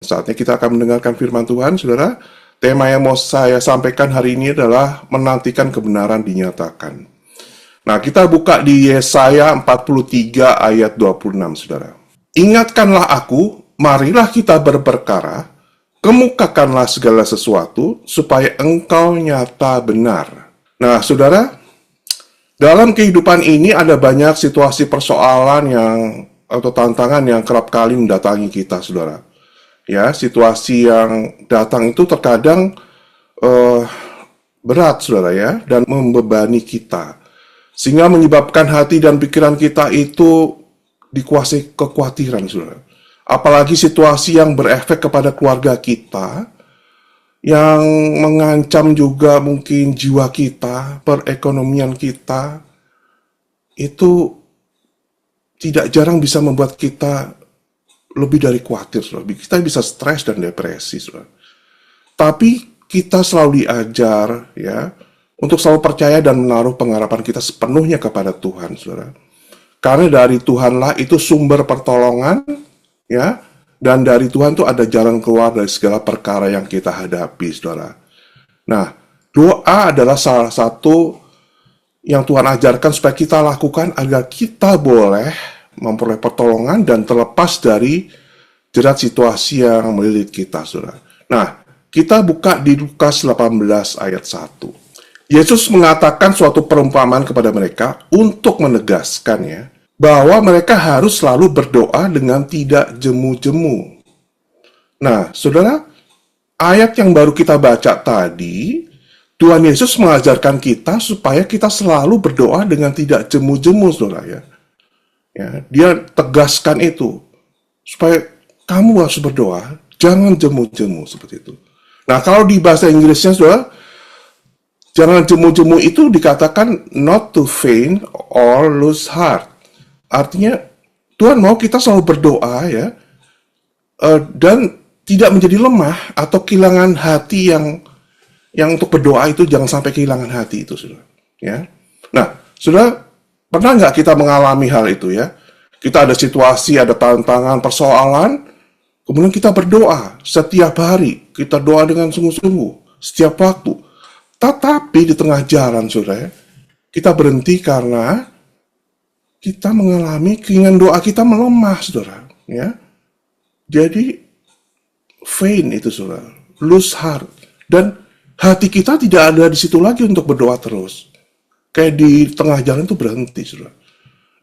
Saatnya kita akan mendengarkan firman Tuhan, saudara. Tema yang mau saya sampaikan hari ini adalah menantikan kebenaran dinyatakan. Nah, kita buka di Yesaya 43 ayat 26, saudara. Ingatkanlah aku, marilah kita berperkara, kemukakanlah segala sesuatu, supaya engkau nyata benar. Nah, saudara, dalam kehidupan ini ada banyak situasi persoalan atau tantangan yang kerap kali mendatangi kita, saudara. Ya, situasi yang datang itu terkadang berat, saudara ya, dan membebani kita, sehingga menyebabkan hati dan pikiran kita itu dikuasai kekhawatiran, saudara. Apalagi situasi yang berefek kepada keluarga kita, yang mengancam juga mungkin jiwa kita, perekonomian kita, itu tidak jarang bisa membuat kita lebih dari khawatir, saudara. Kita bisa stres dan depresi, saudara. Tapi kita selalu diajar, ya, untuk selalu percaya dan menaruh pengharapan kita sepenuhnya kepada Tuhan, saudara. Karena dari Tuhanlah itu sumber pertolongan, ya, dan dari Tuhan itu ada jalan keluar dari segala perkara yang kita hadapi, saudara. Nah, doa adalah salah satu yang Tuhan ajarkan supaya kita lakukan agar kita boleh memperoleh pertolongan dan terlepas dari jerat situasi yang melilit kita, saudara. Nah, kita buka di Lukas 18 ayat 1. Yesus mengatakan suatu perumpamaan kepada mereka untuk menegaskannya bahwa mereka harus selalu berdoa dengan tidak jemu-jemu. Nah, saudara, ayat yang baru kita baca tadi, Tuhan Yesus mengajarkan kita supaya kita selalu berdoa dengan tidak jemu-jemu, saudara ya. Ya, dia tegaskan itu supaya kamu harus berdoa, jangan jemu-jemu seperti itu. Nah, kalau di bahasa Inggrisnya, saudara, jangan jemu-jemu itu dikatakan not to faint or lose heart. Artinya Tuhan mau kita selalu berdoa, ya, dan tidak menjadi lemah atau kehilangan hati yang untuk berdoa itu jangan sampai kehilangan hati itu, saudara. Ya, nah, saudara, pernah nggak kita mengalami hal itu, ya? Kita ada situasi, ada tantangan, persoalan, kemudian kita berdoa setiap hari, kita doa dengan sungguh-sungguh, setiap waktu. Tetapi di tengah jalan, saudara, kita berhenti karena kita mengalami keinginan doa kita melemah, saudara. Ya, jadi faint itu, saudara, lose heart, dan hati kita tidak ada di situ lagi untuk berdoa terus. Kayak di tengah jalan itu berhenti, saudara.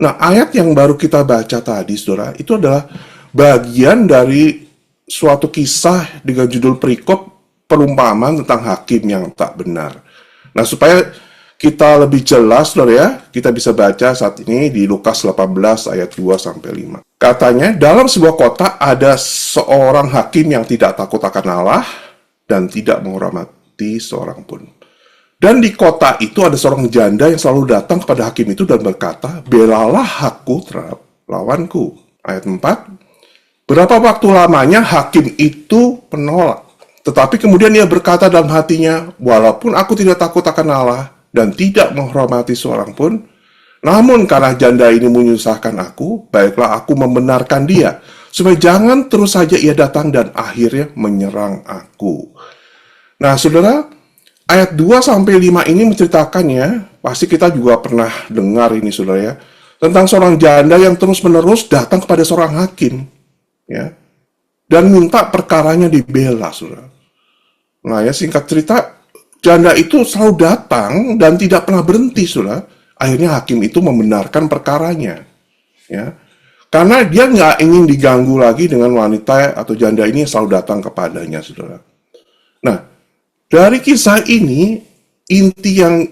Nah, ayat yang baru kita baca tadi, saudara, itu adalah bagian dari suatu kisah dengan judul perikop perumpamaan tentang hakim yang tak benar. Nah, supaya kita lebih jelas, saudara ya, kita bisa baca saat ini di Lukas 18 ayat 2-5. Katanya, dalam sebuah kota ada seorang hakim yang tidak takut akan Allah dan tidak menghormati seorang pun. Dan di kota itu ada seorang janda yang selalu datang kepada hakim itu dan berkata, belalah hakku terhadap lawanku. Ayat 4, berapa waktu lamanya hakim itu menolak. Tetapi kemudian ia berkata dalam hatinya, walaupun aku tidak takut akan Allah dan tidak menghormati seorang pun, namun karena janda ini menyusahkan aku, baiklah aku membenarkan dia, supaya jangan terus saja ia datang dan akhirnya menyerang aku. Nah, saudara, ayat 2-5 ini menceritakannya, pasti kita juga pernah dengar ini, saudara ya, tentang seorang janda yang terus-menerus datang kepada seorang hakim, ya, dan minta perkaranya dibela, saudara. Nah ya, singkat cerita, janda itu selalu datang dan tidak pernah berhenti, saudara. Akhirnya hakim itu membenarkan perkaranya, ya, karena dia nggak ingin diganggu lagi dengan wanita atau janda ini yang selalu datang kepadanya, saudara. Nah, dari kisah ini, inti yang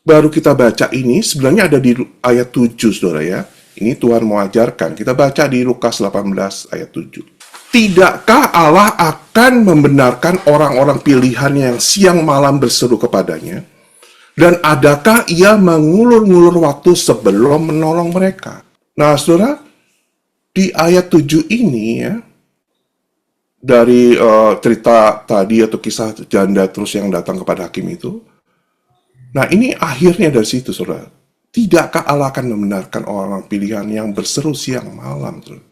baru kita baca ini sebenarnya ada di ayat 7, saudara ya. Ini Tuhan mau ajarkan. Kita baca di Lukas 18 ayat 7. Tidakkah Allah akan membenarkan orang-orang pilihannya yang siang malam berseru kepadanya? Dan adakah ia mengulur-ngulur waktu sebelum menolong mereka? Nah, saudara, di ayat 7 ini ya, dari cerita tadi atau kisah janda terus yang datang kepada hakim itu. Nah, ini akhirnya dari situ, saudara. Tidakkah Allah akan membenarkan orang pilihan yang berseru siang malam, saudara?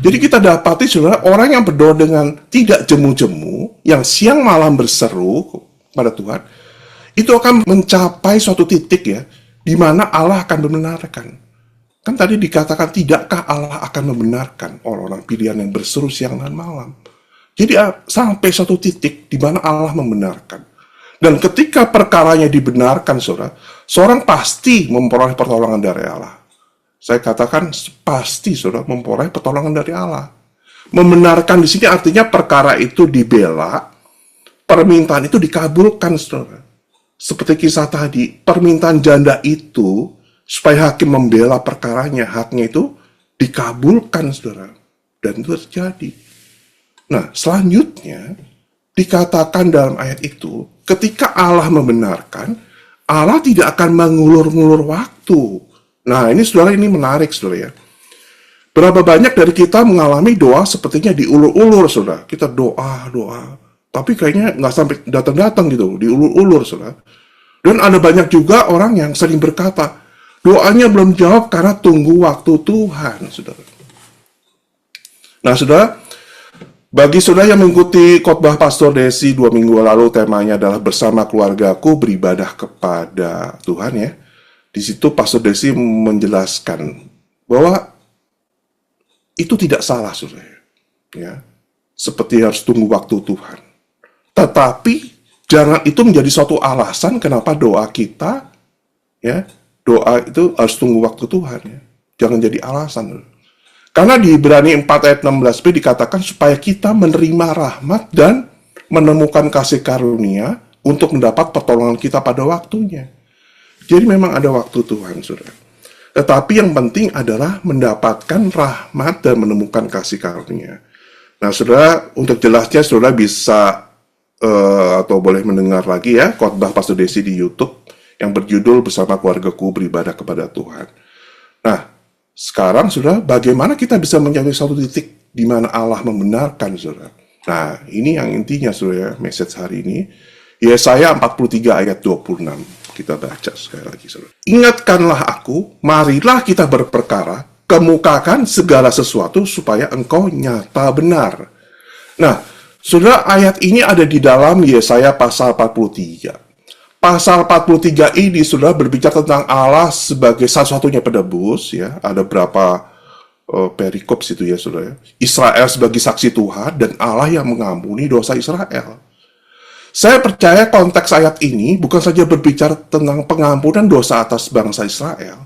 Jadi kita dapati saudara, orang yang berdoa dengan tidak jemu-jemu, yang siang malam berseru pada Tuhan, itu akan mencapai suatu titik ya, di mana Allah akan membenarkan. Kan tadi dikatakan, tidakkah Allah akan membenarkan orang-orang pilihan yang berseru siang dan malam? Jadi sampai suatu titik di mana Allah membenarkan. Dan ketika perkaranya dibenarkan, saudara, seorang pasti memperoleh pertolongan dari Allah. Saya katakan pasti, saudara, memperoleh pertolongan dari Allah. Membenarkan di sini artinya perkara itu dibela, permintaan itu dikabulkan, saudara. Seperti kisah tadi, permintaan janda itu supaya hakim membela perkaranya, haknya itu dikabulkan, saudara. Dan itu terjadi. Nah, selanjutnya dikatakan dalam ayat itu, ketika Allah membenarkan, Allah tidak akan mengulur-ngulur waktu. Nah, ini saudara, ini menarik, saudara ya. Berapa banyak dari kita mengalami doa sepertinya diulur-ulur, saudara. Kita doa, tapi kayaknya nggak sampai datang-datang gitu, diulur-ulur, saudara. Dan ada banyak juga orang yang sering berkata, doanya belum jawab karena tunggu waktu Tuhan, saudara. Nah, saudara, bagi saudara yang mengikuti khotbah Pastor Desi 2 minggu lalu, temanya adalah bersama keluargaku beribadah kepada Tuhan ya. Di situ Pastor Desi menjelaskan bahwa itu tidak salah, saudara. Ya, seperti harus tunggu waktu Tuhan. Tetapi jangan itu menjadi suatu alasan kenapa doa kita, ya, doa itu harus tunggu waktu Tuhan. Ya. Jangan jadi alasan, saudara. Karena di Ibrani 4 ayat 16b dikatakan supaya kita menerima rahmat dan menemukan kasih karunia untuk mendapat pertolongan kita pada waktunya. Jadi memang ada waktu Tuhan, saudara. Tetapi yang penting adalah mendapatkan rahmat dan menemukan kasih karunia. Nah, saudara, untuk jelasnya saudara bisa atau boleh mendengar lagi ya khotbah Pastor Desi di YouTube yang berjudul Bersama Keluargaku Beribadah Kepada Tuhan. Nah, sekarang, saudara, bagaimana kita bisa mencapai suatu titik di mana Allah membenarkan, saudara? Nah, ini yang intinya, saudara, message hari ini. Yesaya 43 ayat 26. Kita baca sekali lagi, saudara. Ingatkanlah aku, marilah kita berperkara, kemukakan segala sesuatu supaya engkau nyata benar. Nah, saudara, ayat ini ada di dalam Yesaya pasal 43. Pasal 43 ini sudah berbicara tentang Allah sebagai satu-satunya penebus, ya. Ada berapa perikop situ ya, saudara. Israel sebagai saksi Tuhan dan Allah yang mengampuni dosa Israel. Saya percaya konteks ayat ini bukan saja berbicara tentang pengampunan dosa atas bangsa Israel,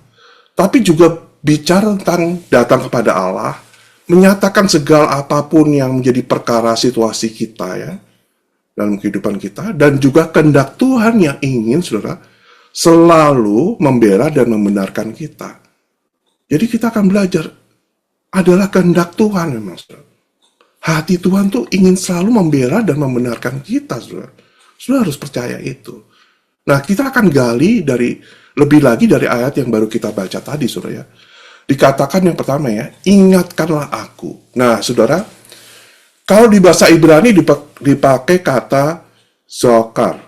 tapi juga bicara tentang datang kepada Allah, menyatakan segala apapun yang menjadi perkara situasi kita ya, dalam kehidupan kita, dan juga kehendak Tuhan yang ingin, saudara, selalu membela dan membenarkan kita. Jadi kita akan belajar, adalah kehendak Tuhan memang, saudara. Hati Tuhan tuh ingin selalu membela dan membenarkan kita, saudara. Saudara harus percaya itu. Nah, kita akan gali lebih lagi dari ayat yang baru kita baca tadi, saudara ya. Dikatakan yang pertama ya, ingatkanlah aku. Nah, saudara, kalau di bahasa Ibrani dipakai kata zokar.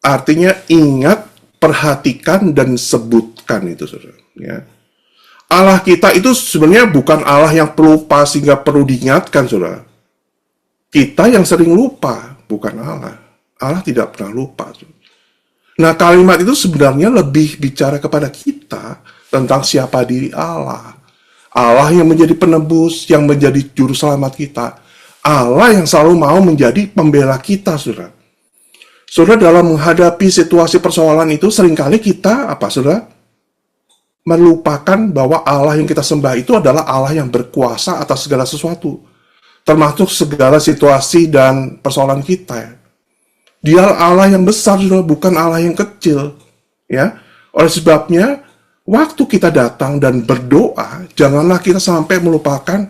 Artinya ingat, perhatikan, dan sebutkan itu, saudara. Ya. Allah kita itu sebenarnya bukan Allah yang pelupa sehingga perlu diingatkan, saudara. Kita yang sering lupa, bukan Allah. Allah tidak pernah lupa. Saudara. Nah, kalimat itu sebenarnya lebih bicara kepada kita tentang siapa diri Allah. Allah yang menjadi penebus, yang menjadi juru selamat kita. Allah yang selalu mau menjadi pembela kita, saudara. Saudara, dalam menghadapi situasi persoalan itu, seringkali kita, saudara? Melupakan bahwa Allah yang kita sembah itu adalah Allah yang berkuasa atas segala sesuatu. Termasuk segala situasi dan persoalan kita. Dia Allah yang besar, saudara, bukan Allah yang kecil. Ya, oleh sebabnya, waktu kita datang dan berdoa, janganlah kita sampai melupakan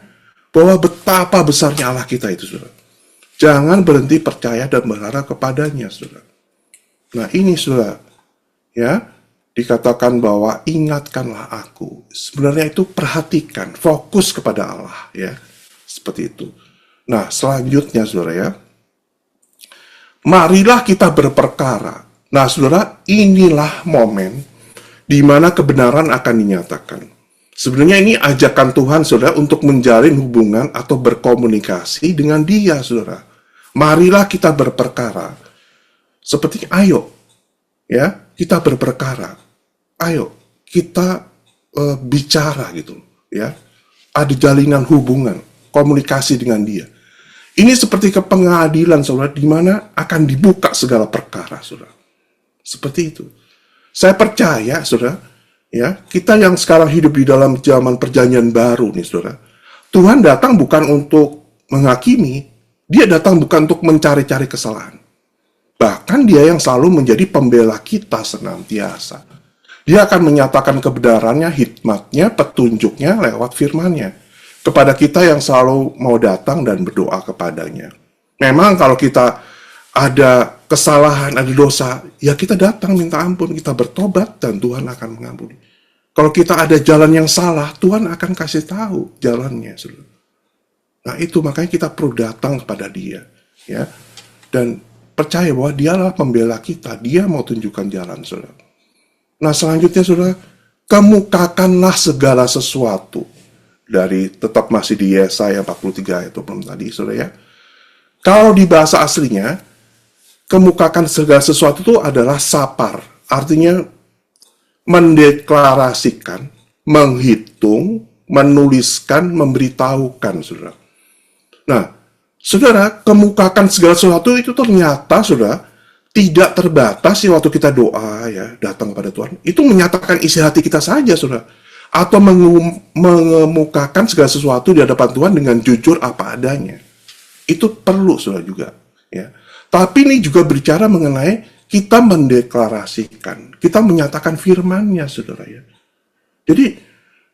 bahwa betapa besarnya Allah kita itu, saudara. Jangan berhenti percaya dan berharap kepadanya, saudara. Nah, ini, saudara, ya, dikatakan bahwa ingatkanlah aku. Sebenarnya itu perhatikan, fokus kepada Allah, ya, seperti itu. Nah, selanjutnya, saudara, ya, marilah kita berperkara. Nah, saudara, inilah momen di mana kebenaran akan dinyatakan. Sebenarnya ini ajakan Tuhan, saudara, untuk menjalin hubungan atau berkomunikasi dengan Dia, saudara. Marilah kita berperkara. Seperti ayo, ya, kita berperkara. Ayo, kita bicara gitu, ya. Ada jalinan hubungan, komunikasi dengan Dia. Ini seperti ke pengadilan, saudara, di mana akan dibuka segala perkara, saudara. Seperti itu. Saya percaya, saudara, ya, kita yang sekarang hidup di dalam zaman perjanjian baru nih, saudara. Tuhan datang bukan untuk menghakimi, Dia datang bukan untuk mencari-cari kesalahan. Bahkan Dia yang selalu menjadi pembela kita senantiasa. Dia akan menyatakan kebenarannya, hikmatnya, petunjuknya lewat firman-Nya kepada kita yang selalu mau datang dan berdoa kepadanya. Memang kalau kita ada kesalahan, ada dosa, ya kita datang minta ampun, kita bertobat dan Tuhan akan mengampuni. Kalau kita ada jalan yang salah, Tuhan akan kasih tahu jalannya, saudara. Nah itu makanya kita perlu datang kepada Dia, ya, dan percaya bahwa Dialah pembela kita. Dia mau tunjukkan jalan, saudara. Nah selanjutnya, saudara, kemukakanlah segala sesuatu. Dari tetap masih di Yesaya 43 ayat 26 tadi, saudara, ya. Kalau di bahasa aslinya, kemukakan segala sesuatu itu adalah sapar. Artinya mendeklarasikan, menghitung, menuliskan, memberitahukan, saudara. Nah, saudara, kemukakan segala sesuatu itu ternyata, saudara, tidak terbatas ya waktu kita doa, ya, datang kepada Tuhan. Itu menyatakan isi hati kita saja, saudara. Atau mengemukakan segala sesuatu di hadapan Tuhan dengan jujur apa adanya. Itu perlu, saudara, juga, ya. Tapi ini juga berbicara mengenai kita mendeklarasikan, kita menyatakan firman-Nya, saudara, ya. Jadi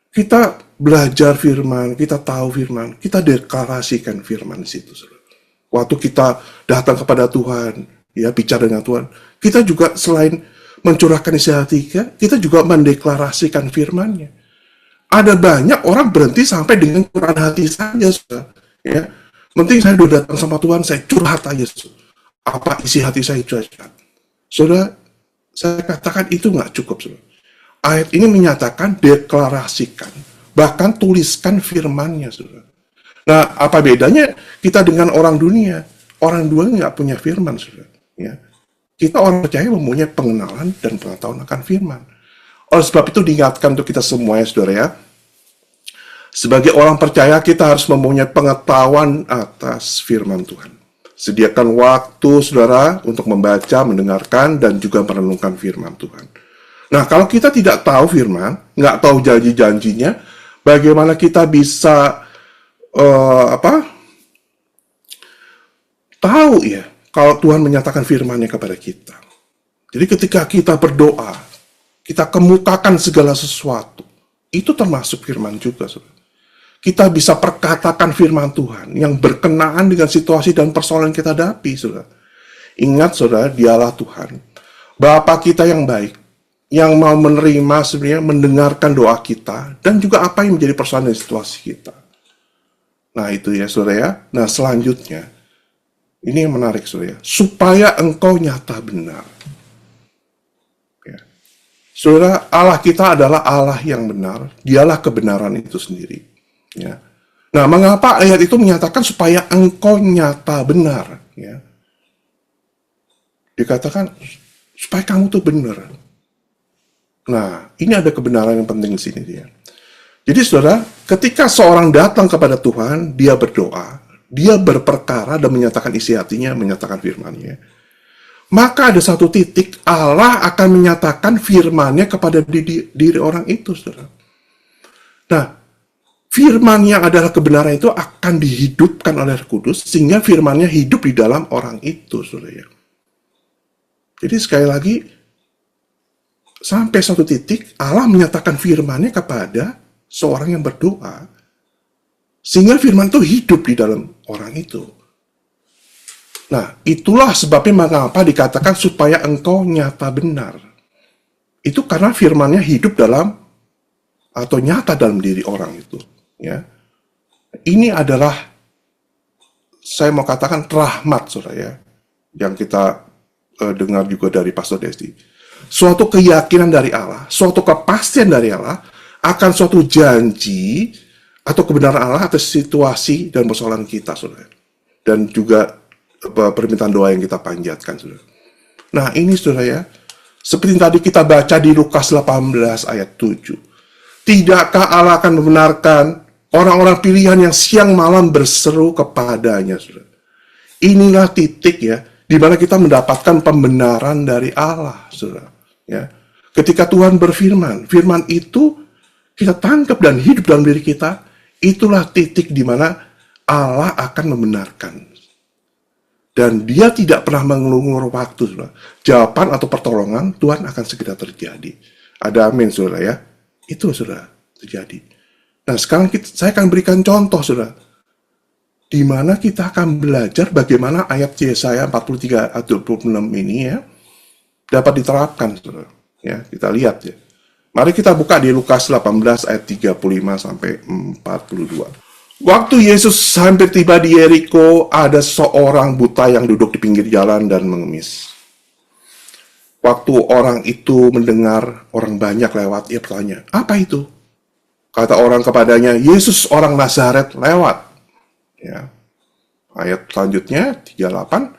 kita belajar firman, kita tahu firman, kita deklarasikan firman di situ, saudara. Waktu kita datang kepada Tuhan, ya, bicara dengan Tuhan, kita juga selain mencurahkan isi hati kita juga mendeklarasikan firman-Nya. Ada banyak orang berhenti sampai dengan curahan hati saja, saudara, ya. Penting saya sudah datang sama Tuhan, saya curhat aja, saudara. Apa isi hati saya curhat. Saudara, saya katakan itu nggak cukup, saudara. Ayat ini menyatakan deklarasikan, bahkan tuliskan firman-Nya, saudara. Nah, apa bedanya kita dengan orang dunia? Orang dunia nggak punya firman, saudara, ya. Kita orang percaya mempunyai pengenalan dan pengetahuan akan firman. Oleh sebab itu diingatkan untuk kita semua, ya, saudara, ya. Sebagai orang percaya kita harus mempunyai pengetahuan atas firman Tuhan. Sediakan waktu, saudara, untuk membaca, mendengarkan, dan juga merenungkan firman Tuhan. Nah, kalau kita tidak tahu firman, nggak tahu janji-janjinya, bagaimana kita bisa tahu, ya, kalau Tuhan menyatakan firman-Nya kepada kita. Jadi ketika kita berdoa, kita kemukakan segala sesuatu, itu termasuk firman juga, saudara. Kita bisa perkatakan firman Tuhan yang berkenaan dengan situasi dan persoalan yang kita hadapi, saudara. Ingat, saudara, Dialah Tuhan, Bapa kita yang baik, yang mau menerima, sebenarnya mendengarkan doa kita, dan juga apa yang menjadi persoalan dan situasi kita. Nah, itu, ya, saudara, ya. Nah, selanjutnya, ini yang menarik, saudara, ya. Supaya engkau nyata benar. Ya. Saudara, Allah kita adalah Allah yang benar, Dialah kebenaran itu sendiri. Ya. Nah, mengapa ayat itu menyatakan supaya engkau nyata benar? Ya. Dikatakan supaya kamu tuh benar. Nah, ini ada kebenaran yang penting di sini, dia. Jadi, saudara, ketika seorang datang kepada Tuhan, dia berdoa, dia berperkara dan menyatakan isi hatinya, menyatakan firman-Nya. Maka ada satu titik Allah akan menyatakan firman-Nya kepada diri orang itu, saudara. Nah, firman yang adalah kebenaran itu akan dihidupkan oleh Roh Kudus, sehingga firman-Nya hidup di dalam orang itu, saudara. Jadi sekali lagi, sampai satu titik, Allah menyatakan firman-Nya kepada seorang yang berdoa, sehingga firman itu hidup di dalam orang itu. Nah, itulah sebabnya mengapa dikatakan supaya engkau nyata benar. Itu karena firman-Nya hidup dalam, atau nyata dalam diri orang itu. Ya, ini adalah, saya mau katakan, rahmat, saudara, ya, yang kita dengar juga dari Pastor Desti. Suatu keyakinan dari Allah, suatu kepastian dari Allah, akan suatu janji atau kebenaran Allah atas situasi dan persoalan kita, saudara. Dan juga permintaan doa yang kita panjatkan, saudara. Nah, ini saudara ya, seperti tadi kita baca di Lukas 18 ayat 7. Tidakkah Allah akan membenarkan orang-orang pilihan yang siang malam berseru kepadanya, saudara? Inilah titik ya, di mana kita mendapatkan pembenaran dari Allah, saudara. Ya. Ketika Tuhan berfirman, firman itu kita tangkap dan hidup dalam diri kita, itulah titik di mana Allah akan membenarkan. Dan dia tidak pernah mengulur waktu, saudara. Jawaban atau pertolongan Tuhan akan segera terjadi. Ada amin, saudara ya. Itu saudara terjadi. Nah sekarang saya akan berikan contoh, saudara. Di mana kita akan belajar bagaimana ayat Yesaya 43 ayat 26 ini ya dapat diterapkan, saudara. Ya, kita lihat ya. Mari kita buka di Lukas 18 ayat 35 sampai 42. Waktu Yesus hampir tiba di Yeriko, ada seorang buta yang duduk di pinggir jalan dan mengemis. Waktu orang itu mendengar orang banyak lewat, ia bertanya, apa itu? Kata orang kepadanya, Yesus orang Nazaret lewat. Ya. Ayat selanjutnya, 38.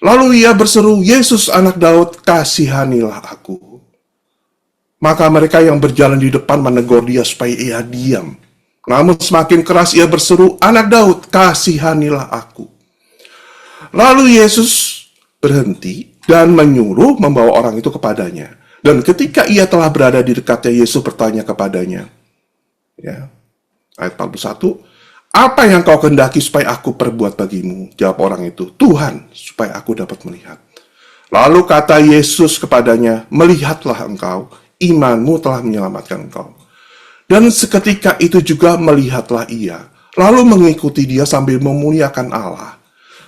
Lalu ia berseru, Yesus anak Daud, kasihanilah aku. Maka mereka yang berjalan di depan menegur dia supaya ia diam. Namun semakin keras ia berseru, anak Daud, kasihanilah aku. Lalu Yesus berhenti dan menyuruh membawa orang itu kepadanya. Dan ketika ia telah berada di dekatnya, Yesus bertanya kepadanya. Ya, ayat 41, apa yang kau kehendaki supaya aku perbuat bagimu? Jawab orang itu, Tuhan, supaya aku dapat melihat. Lalu kata Yesus kepadanya, melihatlah engkau, imanmu telah menyelamatkan engkau. Dan seketika itu juga melihatlah ia, lalu mengikuti dia sambil memuliakan Allah.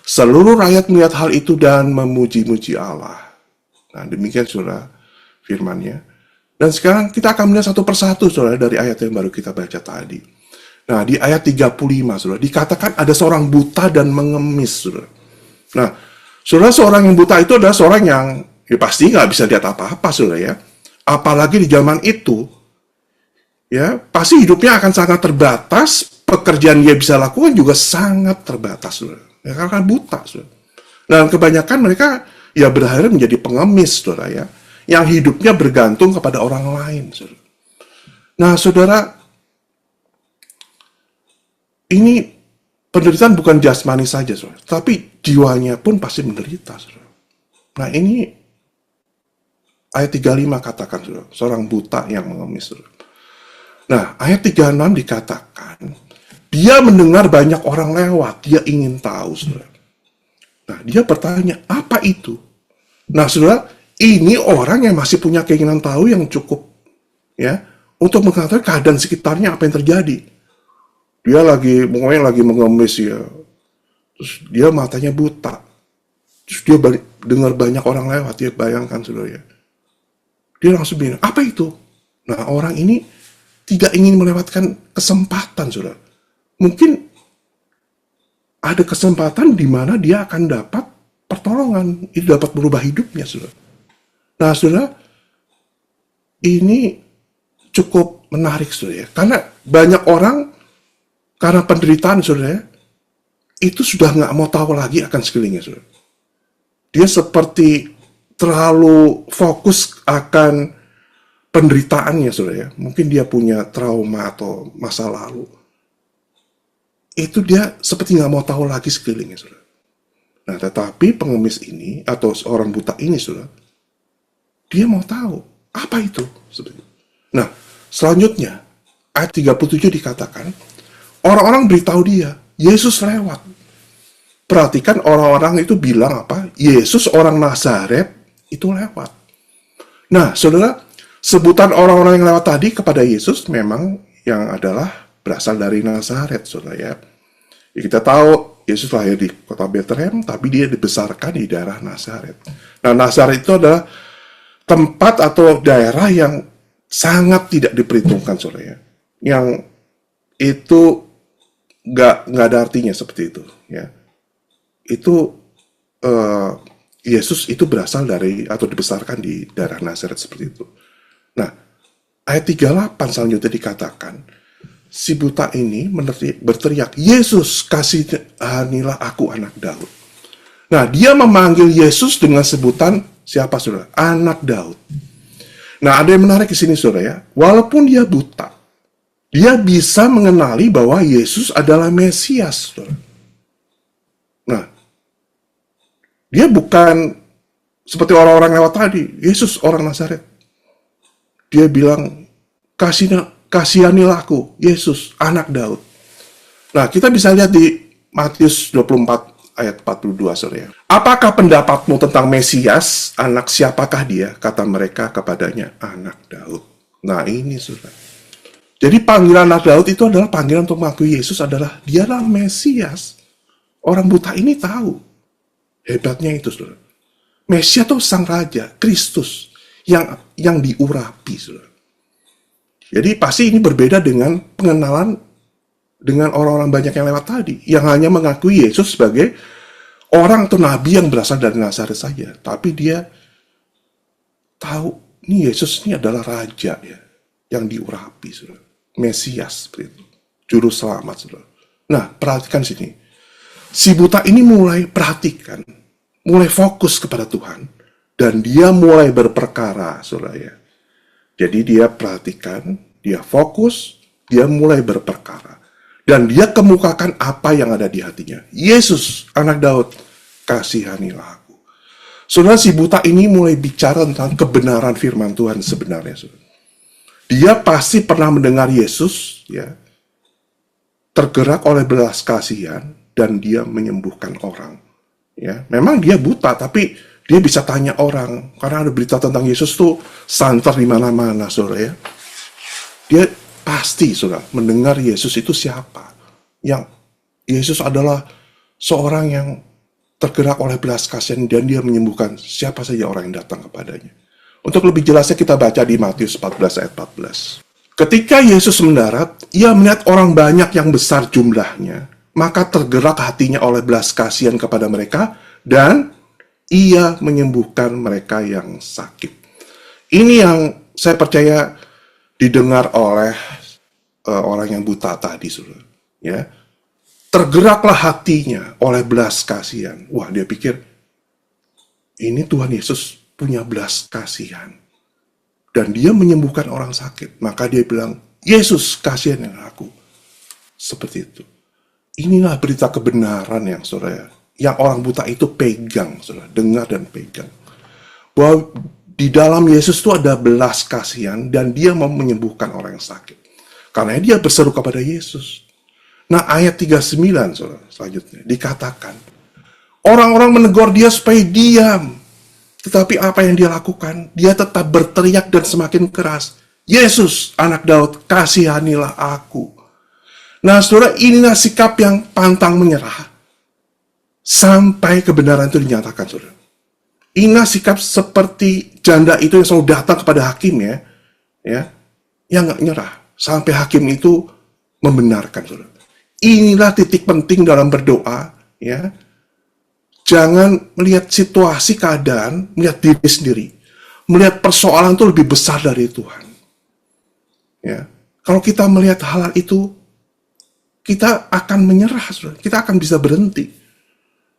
Seluruh rakyat melihat hal itu dan memuji-muji Allah. Nah, demikian saudara firman-Nya. Dan sekarang kita akan melihat satu persatu saudara dari ayat yang baru kita baca tadi. Nah, di ayat 35 saudara, dikatakan ada seorang buta dan mengemis saudara. Nah, saudara, seorang yang buta itu adalah seorang yang ya pasti nggak bisa lihat apa-apa saudara ya. Apalagi di zaman itu, ya pasti hidupnya akan sangat terbatas, pekerjaan dia bisa lakukan juga sangat terbatas, saudara. Ya, karena buta, saudara. Dan kebanyakan mereka ya berakhir menjadi pengemis, saudara ya, yang hidupnya bergantung kepada orang lain, saudara. Nah, saudara, ini penderitaan bukan jasmani saja, saudara, tapi jiwanya pun pasti menderita, saudara. Nah, ini ayat 35 katakan, saudara, seorang buta yang mengemis, saudara. Nah, ayat 36 dikatakan, dia mendengar banyak orang lewat, dia ingin tahu, saudara. Nah, dia bertanya, apa itu? Nah, saudara, ini orang yang masih punya keinginan tahu yang cukup, ya, untuk mengetahui keadaan sekitarnya, apa yang terjadi. Dia pokoknya lagi mengemis ya, terus dia matanya buta, terus dia dengar banyak orang lewat, dia bayangkan, saudara ya. Dia langsung bilang, apa itu? Nah, orang ini tidak ingin melewatkan kesempatan, saudara. Mungkin ada kesempatan di mana dia akan dapat pertolongan, itu dapat berubah hidupnya, saudara. Nah, saudara, ini cukup menarik, saudara ya. Karena banyak orang, karena penderitaan, saudara ya, itu sudah nggak mau tahu lagi akan sekelilingnya, saudara. Dia seperti terlalu fokus akan penderitaannya, saudara ya. Mungkin dia punya trauma atau masa lalu. Itu dia seperti nggak mau tahu lagi sekelilingnya, saudara. Nah, tetapi pengemis ini, atau seorang buta ini, saudara, dia mau tahu, apa itu? Nah, selanjutnya, ayat 37 dikatakan, orang-orang beritahu dia, Yesus lewat. Perhatikan orang-orang itu bilang apa? Yesus orang Nazaret itu lewat. Nah, saudara, sebutan orang-orang yang lewat tadi kepada Yesus memang yang adalah berasal dari Nazaret, saudara ya. Kita tahu Yesus lahir di kota Bethlehem, tapi dia dibesarkan di daerah Nazaret. Nah, Nazaret itu adalah tempat atau daerah yang sangat tidak diperhitungkan, saudara ya. Yang itu nggak ada artinya seperti itu, ya. Itu Yesus itu berasal dari atau dibesarkan di daerah Nazaret seperti itu. Nah, Ayat 38 selanjutnya dikatakan, si buta ini berteriak, Yesus, kasihanilah aku anak Daud. Nah, dia memanggil Yesus dengan sebutan siapa, saudara? Anak Daud. Nah, ada yang menarik di sini, saudara ya. Walaupun dia buta, dia bisa mengenali bahwa Yesus adalah Mesias, saudara. Nah, dia bukan seperti orang-orang lewat tadi, Yesus orang Nazaret. Dia bilang, kasihanilah aku, Yesus, anak Daud. Nah, kita bisa lihat di Matius 24 ayat 42, saudara. Apakah pendapatmu tentang Mesias? Anak siapakah dia? Kata mereka kepadanya, anak Daud. Nah, ini, saudara. Jadi panggilan anak Daud itu adalah panggilan untuk mengakui Yesus adalah dialah Mesias. Orang buta ini tahu. Hebatnya itu, saudara. Mesias itu sang raja, Kristus yang diurapi, saudara. Jadi pasti ini berbeda dengan pengenalan dengan orang-orang banyak yang lewat tadi, yang hanya mengakui Yesus sebagai orang atau nabi yang berasal dari Nazaret saja. Tapi dia tahu, ini Yesus ini adalah raja ya, yang diurapi, saudara. Mesias, seperti itu. Juru selamat, saudara. Nah, perhatikan sini. Si buta ini mulai perhatikan, mulai fokus kepada Tuhan, dan dia mulai berperkara, saudara ya. Jadi dia perhatikan, dia fokus, dia mulai berperkara. Dan dia kemukakan apa yang ada di hatinya. Yesus, anak Daud, kasihanilah aku. Saudara, si buta ini mulai bicara tentang kebenaran firman Tuhan sebenarnya. Saudara. Dia pasti pernah mendengar Yesus, ya, tergerak oleh belas kasihan, dan dia menyembuhkan orang. Ya, memang dia buta, tapi dia bisa tanya orang, karena ada berita tentang Yesus tuh santer di mana-mana, saudara ya. Dia pasti, saudara, mendengar Yesus itu siapa. Yang Yesus adalah seorang yang tergerak oleh belas kasihan dan dia menyembuhkan siapa saja orang yang datang kepadanya. Untuk lebih jelasnya kita baca di Matius 14 ayat 14. Ketika Yesus mendarat, ia melihat orang banyak yang besar jumlahnya, maka tergerak hatinya oleh belas kasihan kepada mereka dan ia menyembuhkan mereka yang sakit. Ini yang saya percaya didengar oleh orang yang buta tadi, saudara. Ya, tergeraklah hatinya oleh belas kasihan. Wah, dia pikir ini Tuhan Yesus punya belas kasihan dan dia menyembuhkan orang sakit. Maka dia bilang, Yesus, kasihanilah aku. Seperti itu. Inilah berita kebenaran yang, saudara, yang orang buta itu pegang, saudara, dengar dan pegang. Bahwa di dalam Yesus itu ada belas kasihan dan dia mau menyembuhkan orang yang sakit. Karena dia berseru kepada Yesus. Nah, ayat 39, saudara, selanjutnya dikatakan, orang-orang menegur dia supaya diam. Tetapi apa yang dia lakukan? Dia tetap berteriak dan semakin keras. Yesus, anak Daud, kasihanilah aku. Nah, saudara, inilah sikap yang pantang menyerah sampai kebenaran itu dinyatakan, saudara. Inilah sikap seperti janda itu yang selalu datang kepada hakim ya, yang nggak nyerah sampai hakim itu membenarkan, saudara. Inilah titik penting dalam berdoa, ya. Jangan melihat situasi keadaan, melihat diri sendiri, melihat persoalan itu lebih besar dari Tuhan. Ya, kalau kita melihat hal itu, kita akan menyerah, saudara. Kita akan bisa berhenti.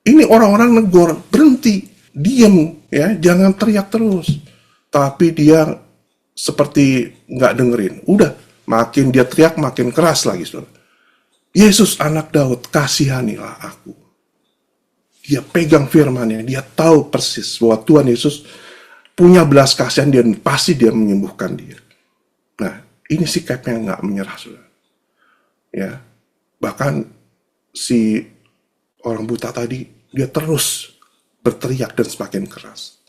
Ini orang-orang negor, berhenti, diam, ya, jangan teriak terus. Tapi dia seperti nggak dengerin. Udah, makin dia teriak, makin keras lagi, saudara. Yesus, anak Daud, kasihanilah aku. Dia pegang firman-Nya, dia tahu persis bahwa Tuhan Yesus punya belas kasihan dan pasti dia menyembuhkan dia. Nah, ini sikapnya nggak menyerah, saudara. Ya, bahkan si orang buta tadi, dia terus berteriak dan semakin keras.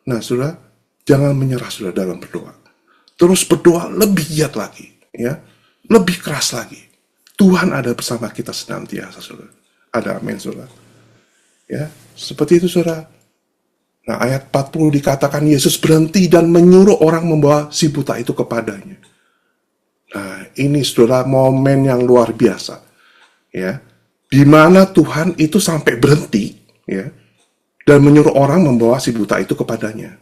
Nah, saudara, jangan menyerah, saudara, dalam berdoa. Terus berdoa lebih giat lagi, ya, lebih keras lagi. Tuhan ada bersama kita senantiasa, saudara. Ada amin, saudara. Ya, seperti itu, saudara. Nah, ayat 40 dikatakan Yesus berhenti dan menyuruh orang membawa si buta itu kepadanya. Nah, ini, saudara, momen yang luar biasa. Ya, di mana Tuhan itu sampai berhenti, ya, dan menyuruh orang membawa si buta itu kepadanya.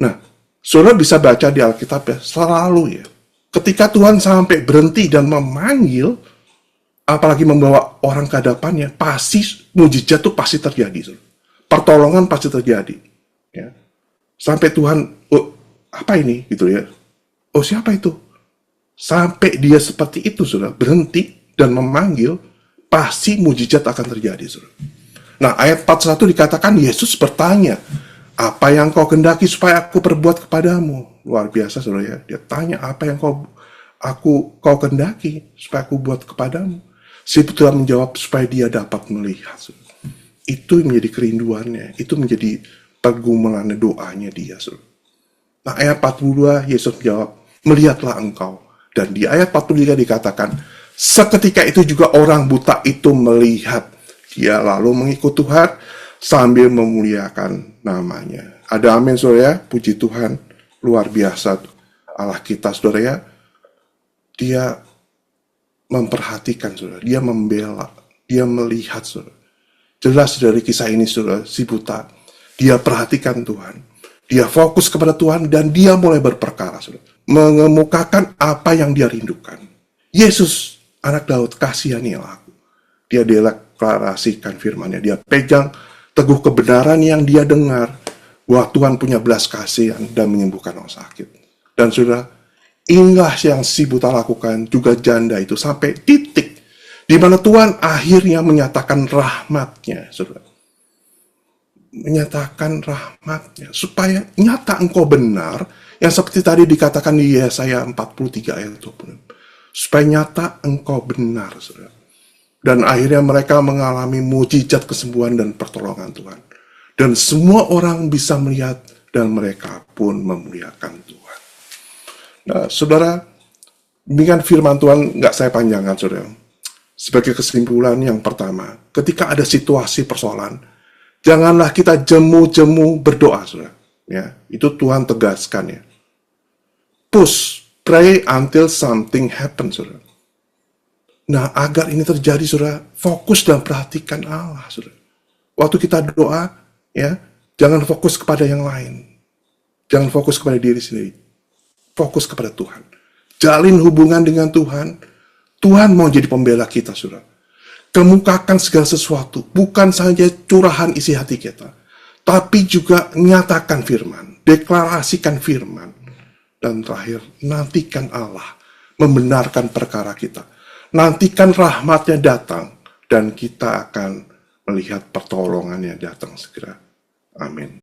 Nah, Saudara bisa baca di Alkitab ya, selalu ya. Ketika Tuhan sampai berhenti dan memanggil, apalagi membawa orang ke hadapannya, pasti mujizat itu pasti terjadi. Saudara. Pertolongan pasti terjadi. Ya. Sampai Tuhan, oh, apa ini? Gitu ya. Oh, siapa itu? Sampai dia seperti itu, saudara, berhenti dan memanggil, pasti mujizat akan terjadi, saudara. Nah, ayat 41 dikatakan Yesus bertanya, apa yang kau kehendaki supaya aku perbuat kepadamu? Luar biasa, saudara ya. Dia tanya, apa yang kau kehendaki supaya aku buat kepadamu? Si putra menjawab, supaya dia dapat melihat. Saudara. Itu menjadi kerinduannya, itu menjadi pergumulan doanya dia, saudara. Nah, ayat 42 Yesus menjawab, melihatlah engkau. Dan di ayat 43 dikatakan, seketika itu juga orang buta itu melihat. Dia lalu mengikut Tuhan sambil memuliakan namanya. Ada amin, saudara ya. Puji Tuhan, luar biasa Allah kita, saudara ya. Dia memperhatikan, saudara. Dia membela, dia melihat, saudara. Jelas dari kisah ini, saudara, si buta, dia perhatikan Tuhan. Dia fokus kepada Tuhan dan dia mulai berperkara, saudara. Mengemukakan apa yang dia rindukan. Yesus, anak Daud, kasihanilah aku. Dia deklarasikan firman-Nya. Dia pegang teguh kebenaran yang dia dengar bahwa Tuhan punya belas kasihan dan menyembuhkan orang sakit. Dan saudara, inilah yang si buta lakukan, juga janda itu, sampai titik di mana Tuhan akhirnya menyatakan rahmat-Nya, saudara. Menyatakan rahmat-Nya supaya nyata engkau benar, yang seperti tadi dikatakan di Yesaya 43 ayat 26, supaya nyata engkau benar, saudara. Dan akhirnya mereka mengalami mujizat kesembuhan dan pertolongan Tuhan, dan semua orang bisa melihat dan mereka pun memuliakan Tuhan. Nah, saudara, dengan firman Tuhan nggak saya panjangkan, saudara. Sebagai kesimpulan yang pertama, ketika ada situasi persoalan, janganlah kita jemu-jemu berdoa, saudara. Ya, itu Tuhan tegaskan ya. Push, pray until something happens, saudara. Nah, agar ini terjadi, saudara, fokus dan perhatikan Allah, saudara. Waktu kita doa, ya, jangan fokus kepada yang lain. Jangan fokus kepada diri sendiri. Fokus kepada Tuhan. Jalin hubungan dengan Tuhan. Tuhan mau jadi pembela kita, saudara. Kemukakan segala sesuatu, bukan saja curahan isi hati kita, tapi juga nyatakan firman, deklarasikan firman, dan terakhir, nantikan Allah membenarkan perkara kita. Nantikan rahmat-Nya datang, dan kita akan melihat pertolongan-Nya datang segera. Amin.